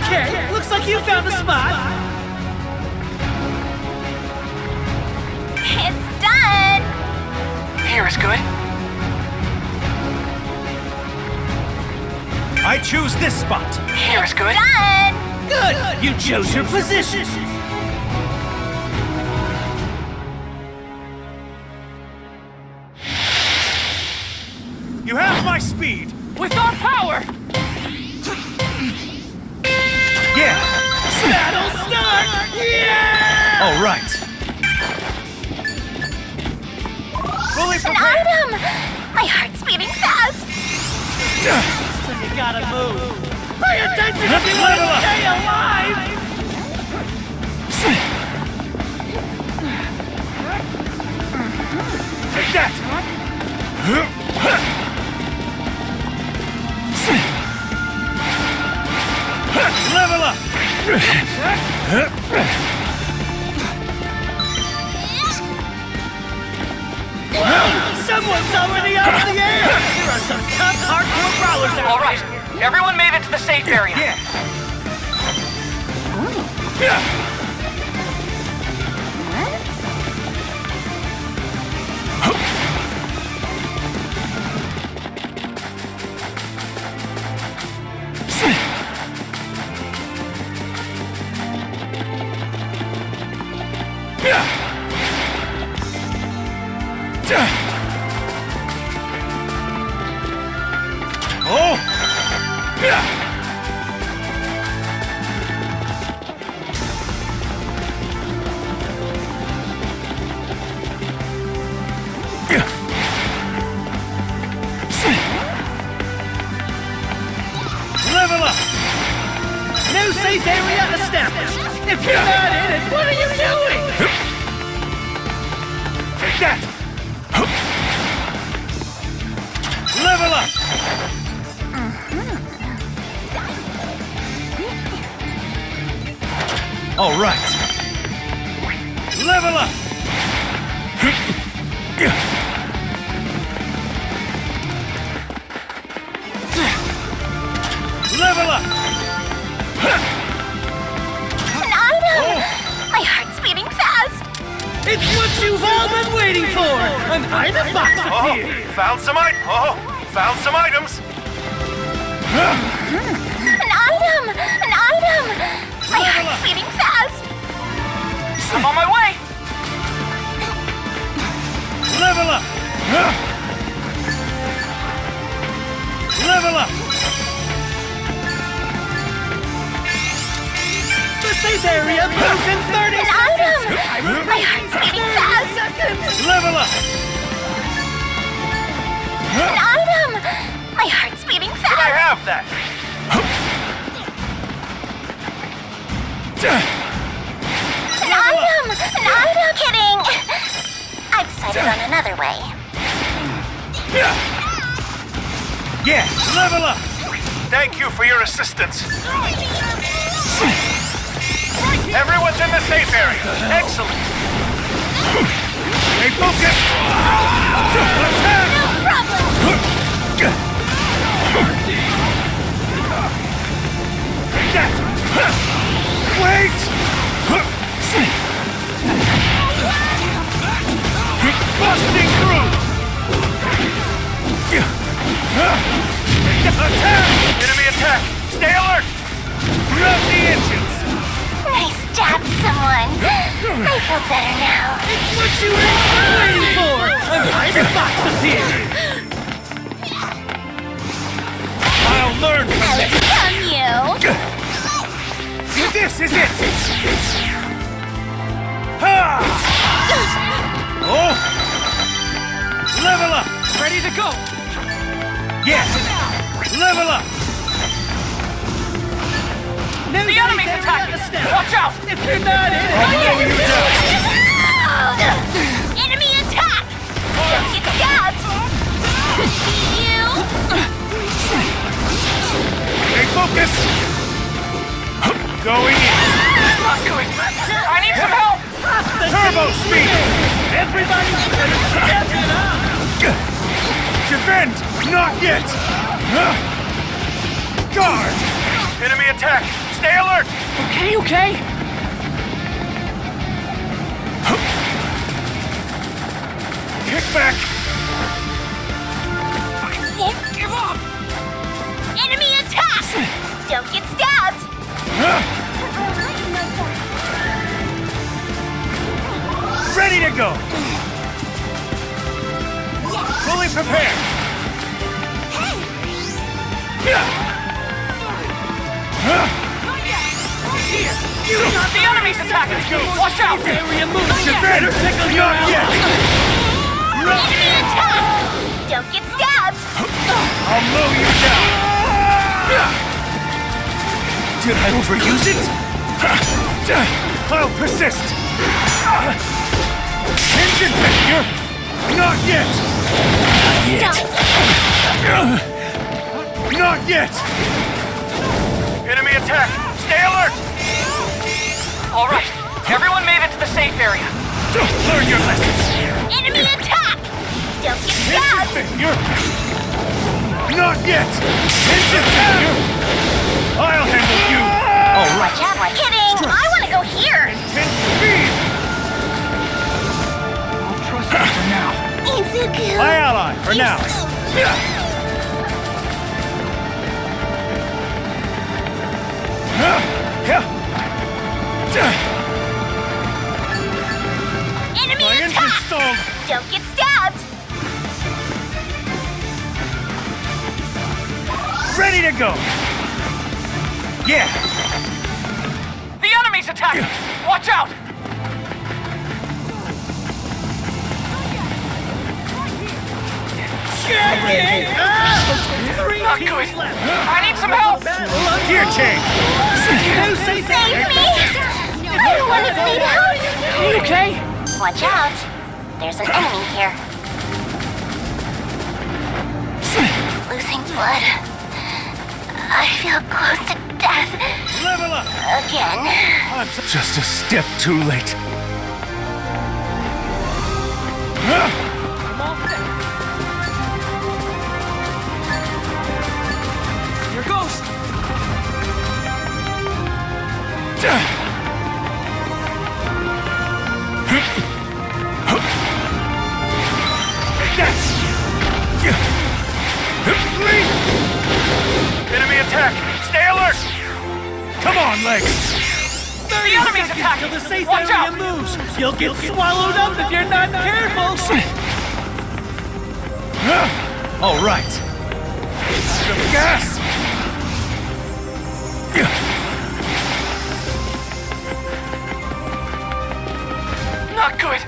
Okay, looks like you found a spot. It's done! Here is good. I choose this spot. Here is good. Done! Good, you chose your position. You have my speed. With our power! Yeah. Battle start! Yeah! All right. Fully An prepared. item! My heart's beating fast! So you gotta move. Pay attention if you want Level to up. stay alive! Take that. Level up. Someone's already up in the air! There are some tough, hardcore brawlers out All right, everyone made it to the safe area. Yeah. Yeah. Oh! Level up! New safe area established! If you're not in it, what are you doing? Take that! Level up! All right. Level up! Level up! An item! My heart's beating fast! It's what you've all been waiting for! An item box appeared! Found some items! An item! An item! My heart's beating fast! I'm on my way! Level up! Level up! The safe area moves in 30 An seconds! item! My heart's beating fast! Level up! An item! My heart's beating I fast! have that! An item! An item! Kidding! I've settled on another way. Yeah, level up! Thank you for your assistance. Everyone's in the safe area. Excellent. Stay focused. Attack! No problem! Take that! Wait! Busting through! Attack! Enemy attack! Stay alert! Grab the engines! Nice job, someone! I feel better now. It's what you were waiting for! An item box appeared! I'll learn from I'll this! become you! This is it! Ha! Oh! Level up! Ready to go! Yes! Level up! New The enemy's safe area attacking! established. Watch out! If you're not in it, Oh, you Enemy attack! Don't get stabbed! You! Stay focused! Going in! I'm not doing that! I need some help! Turbo speed! everybody better together now! Defend! Not yet! Guard! Enemy attack! Stay alert! Okay, okay. Kick back! I won't give up. Enemy attack! Don't get stabbed! Ready to go! Fully prepared! The enemy's attacking! Watch out! Area moves. Better tickle your yet! Enemy attack! Don't get stabbed! I'll mow you down! Did I overuse it? I'll persist! Engine failure! Not yet! Not yet! Enemy attack! Stay alert! All right, everyone made it to the safe area. Learn your lessons! Enemy attack! Don't get Engine stabbed! failure! Not yet! Engine failure! I'll handle you! All right. Watch out, kidding! I want to go here! Intense speed! Trust me for now. Izuku! My ally, for now. Enemy My engine attack! stalled! Don't get stabbed! Ready to go! Yeah! The enemy's attacking! Watch out! Not good. I need some help! Gear change! Save me! I don't want to bleed out! Are you okay? Watch out! There's an enemy here. Losing blood. I feel close to death. Level up! Again. I'm just a step too late. Here goes. Enemy attack! Stay alert! Come on, legs! The enemy's Till attacking! the safe Watch area out! moves. You'll get swallowed up if you're not careful. All right. Out of gas! Not good!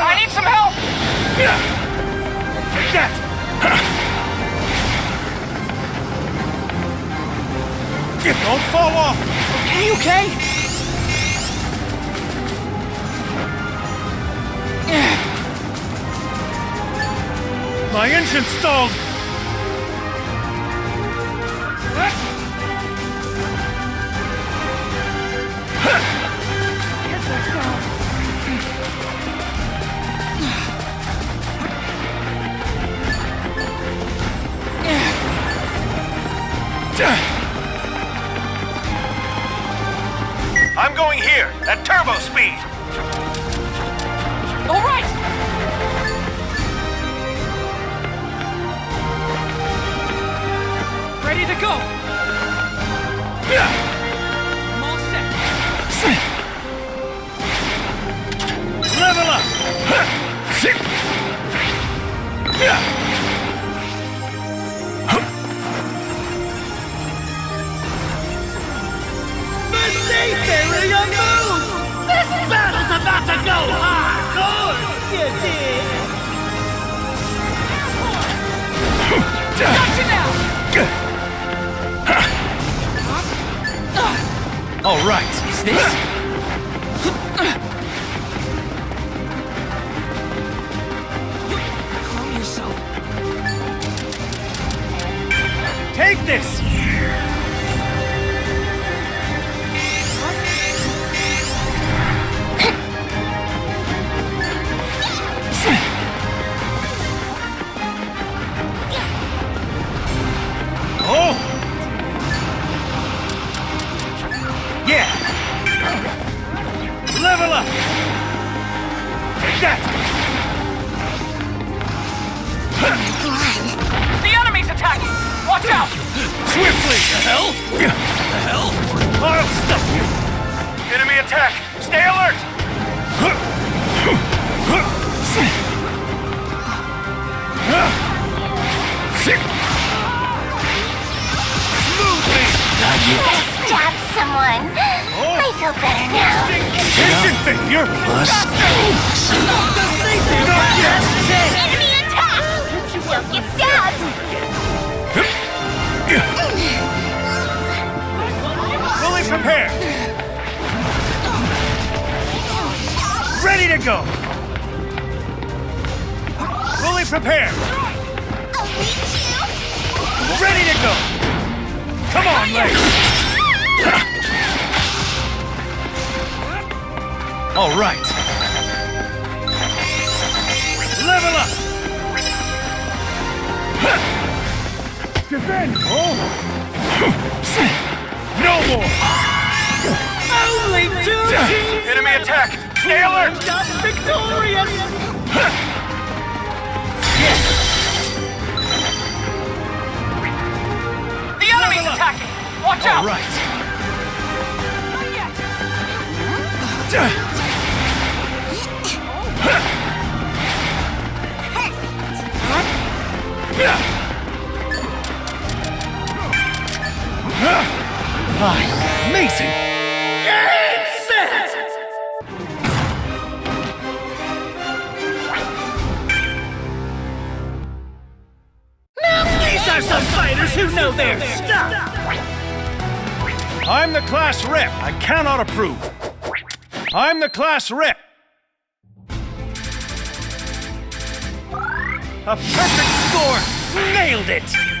I need some help! Take that! Don't fall off! Okay, okay. My engine stalled! I'm going here, at turbo speed! All right! Ready to go. I'm all set. Level up! The safe area move. This battle's about to go hardcore. You dig? Got you now. All right. Is this? Calm yourself. Take this! Oh! Yeah! Level up! Take that! The enemy's attacking! Watch out! Swiftly! The hell? The hell? I'll stop you! Enemy attack! Stay alert! Smoothly! Stab someone. I feel better now. Attention, failure! Not yet! Enemy attack! Don't get stabbed. Fully prepared! Ready to go! Fully prepared! I'll reach you. Ready to go! Come on, Legs! All right. Level up! Defend! Oh! No more! Only two teams Enemy attack! Stay alert! got victorious! The enemy's attacking! Watch All out! right. Amazing! Game set! Now these are some fighters who know their stuff! I'm the class rep. I cannot approve. I'm the class rep. A perfect score! Nailed it!